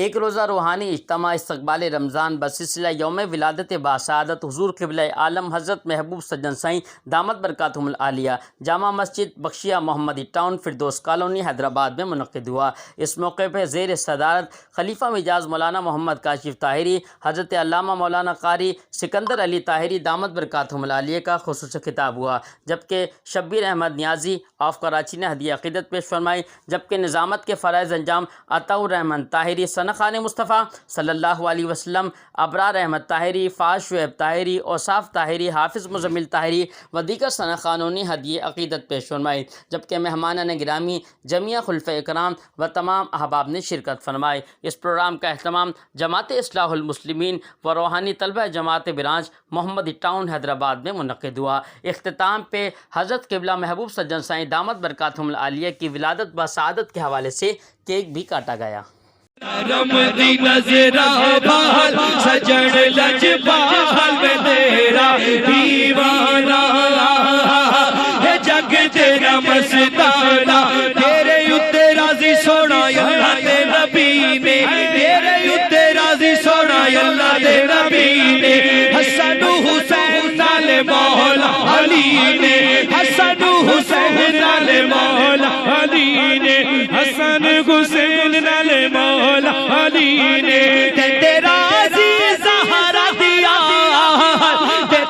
ایک روزہ روحانی اجتماع استقبال رمضان بسلسلہ یوم ولادت باسعادت حضور قبلہ عالم حضرت محبوب سجن سائیں دامت برکاتہم العالیہ جامع مسجد بخشیہ محمدی ٹاؤن فردوس کالونی حیدرآباد میں منعقد ہوا۔ اس موقع پہ زیر صدارت خلیفہ مجاز مولانا محمد کاشف طاہری، حضرت علامہ مولانا قاری سکندر علی طاہری دامت برکاتہم العالیہ کا خصوصی خطاب ہوا، جبکہ شبیر احمد نیازی آف کراچی نے ہدیہ عقیدت پیش فرمائی، جبکہ نظامت کے فرائض انجام عطاء الرحمن طاہری خان مصطفیٰ صلی اللہ علیہ وسلم، ابرار احمد طاہری، فاض شعیب طاہری، اوصاف طاہری، حافظ مزمل طاہری و دیگر خانوں نے ہدیہ عقیدت پیش فرمائی، جبکہ مہمانان گرامی جمیع خلفۂ اکرام و تمام احباب نے شرکت فرمائی۔ اس پروگرام کا اہتمام جماعت اصلاح المسلمین و روحانی طلبہ جماعت برانچ محمدی ٹاؤن حیدرآباد میں منعقد ہوا۔ اختتام پہ حضرت قبلہ محبوب سجن سائیں دامت برکاتہم العالیہ کی ولادت بسعادت کے حوالے سے کیک بھی کاٹا گیا۔ کرم دی نظر بال سجن لج بال میں تیرا دیوانہ ہے، جگ تیرا مستانہ، تیرے اتے راضی سونا اللہ دے نبی نے، تیرے اتے راضی سونا اللہ دے نبی نے، حسن حسین نال مولا علی نے، حسن حسین نال مولا علی نے، حسن حسین نال مولا علی نے، تیرا عزیز زہرا دیا،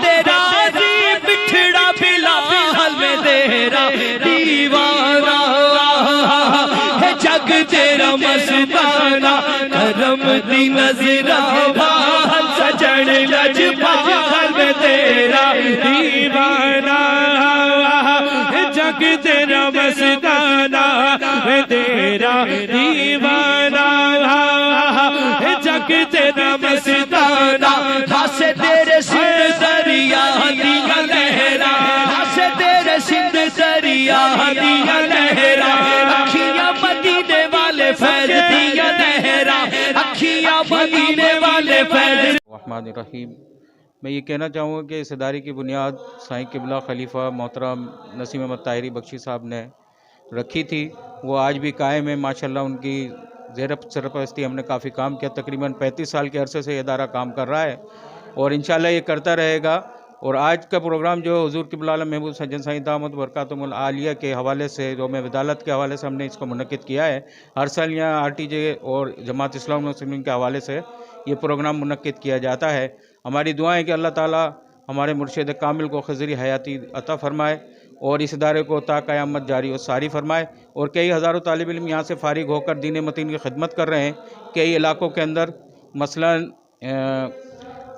تیرا عزیز بچھڑا بلال میں تیرا دیوانہ ہے، جگ تیرا مستانہ، کرم دی نظر بال سجن لج بال میں تیرا دیوانہ ہے، جگ تیرا مستانہ ہے تیرا دیوانہ ہے، جگ تیرا مستانہ، ہاس تیرے سندھ دریا دیا لہرا، ہاس تیرے سندھ دریا دیا لہرا، اکھیاں مدینے والے فیض دیا لہرا، اکھیاں مدینے والے فیض۔ الرحمن الرحیم، میں یہ کہنا چاہوں گا کہ اس ادارے کی بنیاد سائیں قبلہ خلیفہ محترم نسیم احمد طاہری بخشی صاحب نے رکھی تھی، وہ آج بھی قائم ہے۔ ماشاءاللہ ان کی زیر سرپرستی ہم نے کافی کام کیا، تقریباً 35 سال کے عرصے سے یہ ادارہ کام کر رہا ہے اور انشاءاللہ یہ کرتا رہے گا۔ اور آج کا پروگرام جو حضور قبلہ عالم محبوب سجن سائیں دامت برکاتہم العالیہ کے حوالے سے، یوم ولادت کے حوالے سے ہم نے اس کو منعقد کیا ہے۔ ہر سال یہاں RTJ اور جماعت اصلاح المسلمین کے حوالے سے یہ پروگرام منعقد کیا جاتا ہے۔ ہماری دعائیں کہ اللہ تعالیٰ ہمارے مرشد کامل کو خضری حیاتی عطا فرمائے اور اس ادارے کو تا قیامت جاری و ساری فرمائے، اور کئی ہزاروں طالب علم یہاں سے فارغ ہو کر دین متین کی خدمت کر رہے ہیں۔ کئی علاقوں کے اندر مثلاً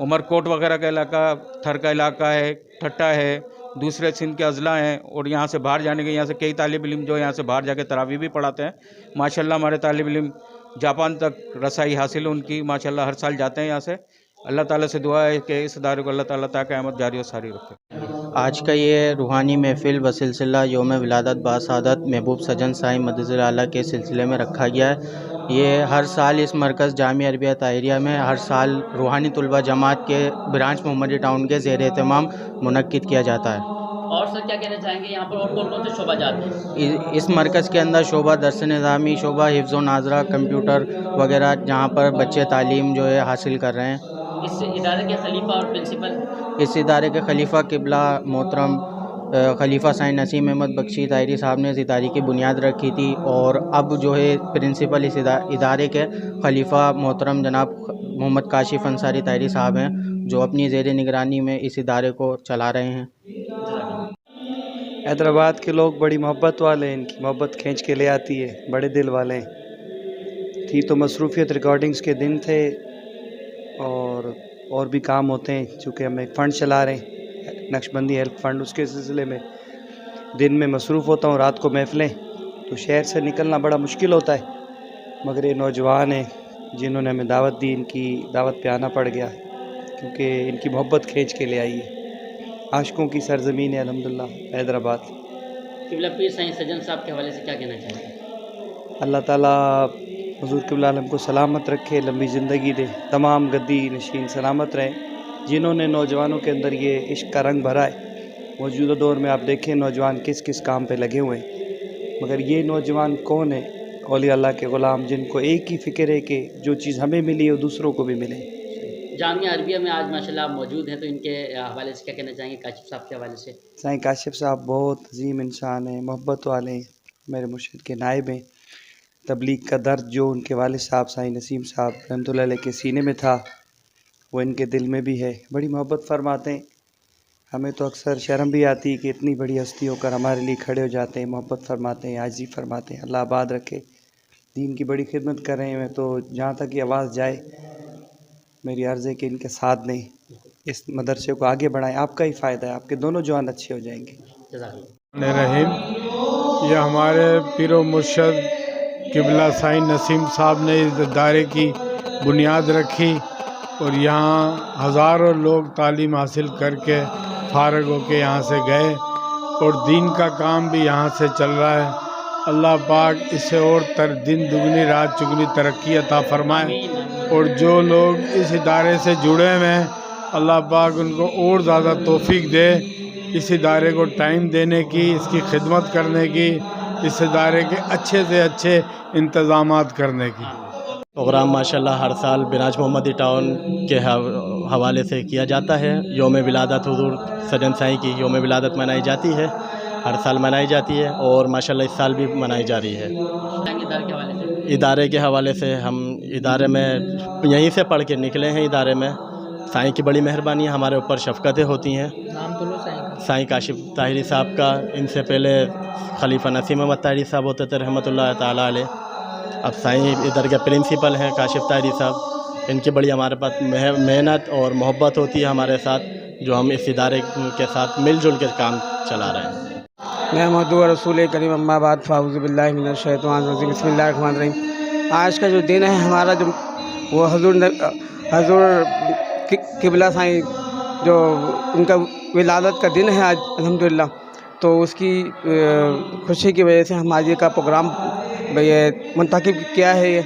عمر کوٹ وغیرہ کا علاقہ، تھر کا علاقہ ہے، ٹھٹا ہے، دوسرے سندھ کے اضلاع ہیں، اور یہاں سے باہر جانے کے یہاں سے کئی طالب علم جو یہاں سے باہر جا کے تراویح بھی پڑھاتے ہیں۔ ماشاءاللہ ہمارے طالب علم جاپان تک رسائی حاصل ہے ان کی، ماشاءاللہ ہر سال جاتے ہیں یہاں سے۔ اللہ تعالیٰ سے دعا ہے کہ اس ادارے کو اللہ تعالیٰ تا قیامت جاری و ساری رکھے۔ آج کا یہ روحانی محفل بسلسلہ یوم ولادت باسعادت محبوب سجن سائیں مدد اعلیٰ کے سلسلے میں رکھا گیا ہے۔ یہ ہر سال اس مرکز جامعہ عربیہ طاہریہ میں ہر سال روحانی طلبہ جماعت کے برانچ محمدی ٹاؤن کے زیر اہتمام منعقد کیا جاتا ہے۔ اور سر کیا کہنا چاہیں گے یہاں پر اور کون کون سے شعبہ جات ہیں؟ اس مرکز کے اندر شعبہ درس نظامی، شعبہ حفظ و ناظرہ، کمپیوٹر وغیرہ جہاں پر بچے تعلیم جو ہے حاصل کر رہے ہیں۔ اس ادارے کے خلیفہ اور پرنسپل؟ اس ادارے کے خلیفہ قبلہ محترم خلیفہ سائیں نسیم احمد بخشی طاہری صاحب نے اس ادارے کی بنیاد رکھی تھی، اور اب جو ہے پرنسپل اس ادارے کے خلیفہ محترم جناب محمد کاشف انصاری طاہری صاحب ہیں، جو اپنی زیر نگرانی میں اس ادارے کو چلا رہے ہیں۔ حیدرآباد کے لوگ بڑی محبت والے ہیں، ان کی محبت کھینچ کے لے آتی ہے، بڑے دل والے ہیں۔ تھی تو مصروفیت ریکارڈنگز کے دن تھے اور بھی کام ہوتے ہیں، چونکہ ہم ایک فنڈ چلا رہے ہیں نقش بندی ہیلپ فنڈ، اس کے سلسلے میں دن میں مصروف ہوتا ہوں، رات کو محفلیں، تو شہر سے نکلنا بڑا مشکل ہوتا ہے، مگر یہ نوجوان ہیں جنہوں نے ہمیں دعوت دی، ان کی دعوت پہ آنا پڑ گیا کیونکہ ان کی محبت کھینچ کے لے آئی ہے۔ عاشقوں کی سرزمین ہے الحمدللہ حیدرآباد۔ قبلہ پیر سائیں سجن صاحب کے حوالے سے کیا کہنا چاہیں گے؟ اللہ تعالیٰ حضور قبلہ عالم کو سلامت رکھے، لمبی زندگی دے، تمام گدی نشین سلامت رہیں جنہوں نے نوجوانوں کے اندر یہ عشق کا رنگ بھرا ہے۔ موجودہ دور میں آپ دیکھیں نوجوان کس کس کام پہ لگے ہوئے ہیں، مگر یہ نوجوان کون ہے औलिया अल्लाह के ग़ुलाम जिनको एक ही फ़िक्र है कि जो चीज़ हमें मिली है दूसरों को भी मिले। जामिया अरबिया में आज माशाल्लाह आप मौजूद हैं, तो इनके हवाले से क्या कहना चाहेंगे काशिफ साहब के हवाले से? साईं काशिफ साहब बहुत अजीम इंसान हैं, मोहब्बत वाले हैं, मेरे मुर्शिद के नायब हैं। तबलीग का दर्द जो उनके वालिद साहब साईं नसीम साहब रहमतुल्लाह अलैह के सीने में था वो इनके दिल में भी है। बड़ी मोहब्बत फरमाते हैं। हमें तो अक्सर शर्म भी आती है कि इतनी बड़ी हस्ती होकर हमारे लिए खड़े हो जाते हैं, मोहब्बत फरमाते हैं, आजी फरमाते हैं। अल्लाह आबाद रखे, दीन की बड़ी खिदमत कर रहे हैं। मैं तो जहाँ तक ये आवाज़ जाए मेरी अर्ज़ है कि इनके साथ दें, इस मदरसे को आगे बढ़ाएं। आपका ही फ़ायदा है, आपके दोनों जवान अच्छे हो जाएंगे। रहीम, ये हमारे पीरो मुर्शद किबला साईं नसीम साहब ने इस इदारे की बुनियाद रखी और यहाँ हज़ारों लोग तालीम हासिल करके फारग होके यहाँ से गए और दीन का काम भी यहाँ से चल रहा है। अल्लाह पाक इसे और दिन दुगनी रात चुगनी तरक्की अता फरमाए और जो लोग इस इदारे से जुड़े हुए हैं अल्लाह पाक उनको और ज़्यादा तौफीक दे इस इदारे को टाइम देने की, इसकी खिदमत करने की, इस इदारे के अच्छे से अच्छे इंतज़ामात करने की। प्रोग्राम माशाल्लाह हर साल बिराज मोहम्मदी टाउन के हवाले से किया जाता है। यौम विलादत हुज़ूर सजन साईं की यौम विलादत मनाई जाती है, हर साल मनाई जाती है और माशाल्लाह इस साल भी मनाई जा रही है। इदारे के हवाले से हम इदारे में यहीं से पढ़ के निकले हैं। इदारे में साईं की बड़ी मेहरबानी, हमारे ऊपर शफ़क़तें होती हैं। नाम तो लो साईं काशिफ ताहिरी साहब का, इनसे पहले खलीफा नसीम अहमद ताहिरी साहब होते थे रहमतुल्लाह ताला अलैह। अब साईं इधर के प्रिंसिपल हैं काशिफ ताहिरी साहब। इनकी बड़ी हमारे पास मेहनत और मोहब्बत होती है हमारे साथ, जो हम इस इदारे के साथ मिलजुल कर काम चला रहे हैं। महमूदु रसूल करीम अम्मा बाद फ़ाऊज़ु बिल्लाहि मिनश शैतानिर रजीम बिस्मिल्लाहिर्रहमानिर्रहीम। आज का जो दिन है हमारा, जो वो हज़ूर किबला साईं जो उनका विलादत का दिन है आज अल्हम्दुलिल्लाह, तो उसकी खुशी की वजह से हम आज ये का प्रोग्राम ये मुंतखब किया है। ये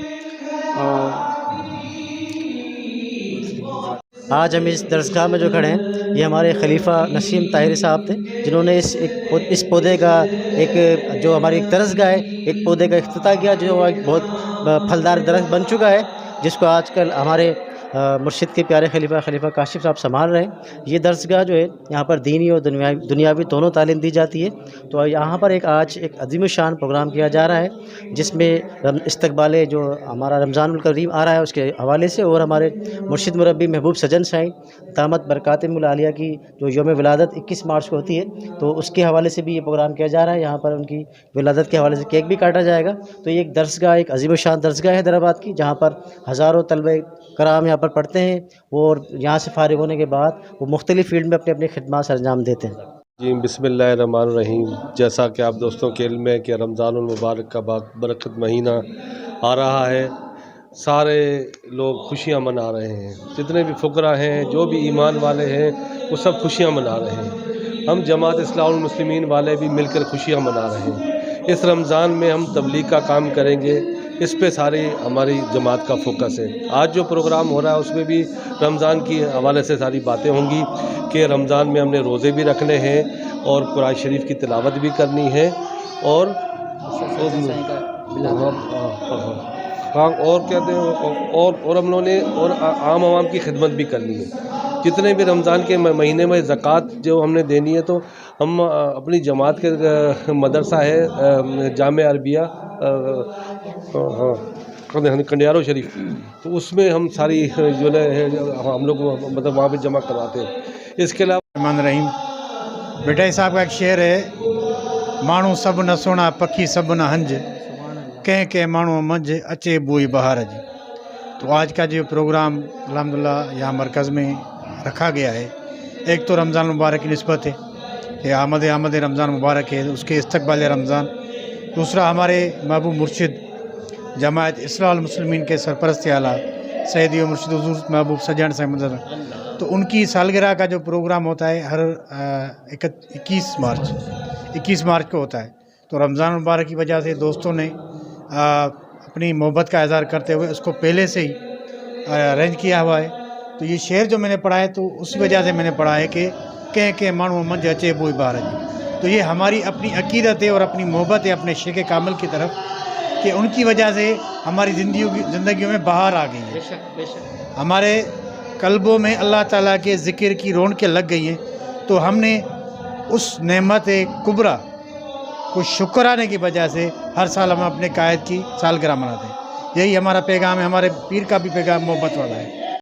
आज हम इस दरसगाह में जो खड़े हैं ये हमारे खलीफा नसीम ताहिरी साहब थे, जिन्होंने इस पौधे का एक जो हमारी एक दरसगाह है, एक पौधे का इफ्तिताह किया जो एक बहुत फलदार दरख्त बन चुका है, जिसको आजकल हमारे मुर्शिद के प्यारे खलीफा काशिफ साहब संभाल रहे हैं। ये दरसगाह जो है यहाँ पर दीनी और दुनियावी दोनों तालीम दी जाती है। तो यहाँ पर आज एक अजीम शान प्रोग्राम किया जा रहा है, जिसमें इस्तकबाल जो हमारा रमज़ानुल करीम आ रहा है उसके हवाले से और हमारे मुर्शिद मुरब्बी महबूब सजन साईं दामत बरकातिमुल आलिया की जो यौम विलादत 21 मार्च को होती है, तो उसके हवाले से भी ये प्रोग्राम किया जा रहा है। यहाँ पर उनकी विलादत के हवाले से केक भी काटा जाएगा। तो ये एक दरसगाह, एक अजीम शान दरसगाह है हैदराबाद की, जहाँ पर हज़ारों तलबे कराम यहाँ पर पढ़ते हैं और यहाँ से फारिग होने के बाद वो मुख्तलिफ़ फील्ड में अपनी खिदमत सर अंजाम देते हैं। जी बिस्मिल्लाहिर्रहमानिर्रहीम। जैसा कि आप दोस्तों के इल्म है कि रमज़ानुल मुबारक का बरकत महीना आ रहा है, सारे लोग खुशियाँ मना रहे हैं। जितने भी फुकरा हैं, जो भी ईमान वाले हैं, वो सब खुशियाँ मना रहे हैं। हम जमात इस्लाहुल मुस्लिमीन वाले भी मिलकर खुशियाँ मना रहे हैं। इस रमज़ान में हम तबलीग का काम करेंगे, इस पे सारी हमारी जमात का फोकस है। आज जो प्रोग्राम हो रहा है उसमें भी रमज़ान की हवाले से सारी बातें होंगी कि रमज़ान में हमने रोज़े भी रखने हैं और कुरान शरीफ की तिलावत भी करनी है और कहते हैं और हम लोगों ने और आम आवाम की खिदमत भी करनी है। जितने भी रमज़ान के महीने में ज़कात जो हमने देनी है, तो हम अपनी जमात के मदरसा है जामिया अरबिया कंडियारो शरीफ, तो उसमें हम सारी जो है हम लोग मतलब वहाँ पे जमा करवाते हैं। इसके अलावा रहीम बेटा साहब का एक शेर है, माण्हू सब न सोना पखी सब न हंज, के माण्हू मंझ अचे बोई बहार जी। तो आज का जो प्रोग्राम अल्हम्दुलिल्लाह यहाँ मरकज़ में रखा गया है, एक तो रमज़ान मुबारक की निस्बत है, ये आमद रमज़ान मुबारक है, उसके इस्तकबाल रमज़ान। दूसरा हमारे महबूब मुर्शिद जमात इस्लाहुल मुस्लिमीन के सरपरस्त आला सैयदी मुर्शिद हुज़ूर महबूब सजन साईं, तो उनकी सालगिरह का जो प्रोग्राम होता है हर 21 मार्च को होता है। तो रमज़ान मुबारक की वजह से दोस्तों ने अपनी मोहब्बत का इज़हार करते हुए उसको पहले से ही अरेंज किया हुआ है। तो ये शेर जो मैंने पढ़ा है, तो उसी वजह से मैंने पढ़ा है कि के माण्हू मंझ अचे बोई बहार जी। तो ये हमारी अपनी अकीदत है और अपनी मोहब्बत है अपने शेख कामिल की तरफ کہ ان کی وجہ سے ہماری زندگیوں میں بہار آ گئی ہے. ہمارے قلبوں میں اللہ تعالیٰ کے ذکر کی رونقیں لگ گئی ہیں. تو ہم نے اس نعمت کبریٰ کو شکرانے کی وجہ سے ہر سال ہم اپنے قائد کی سالگرہ مناتے ہیں. یہی ہمارا پیغام ہے. ہمارے پیر کا بھی پیغام محبت والا ہے.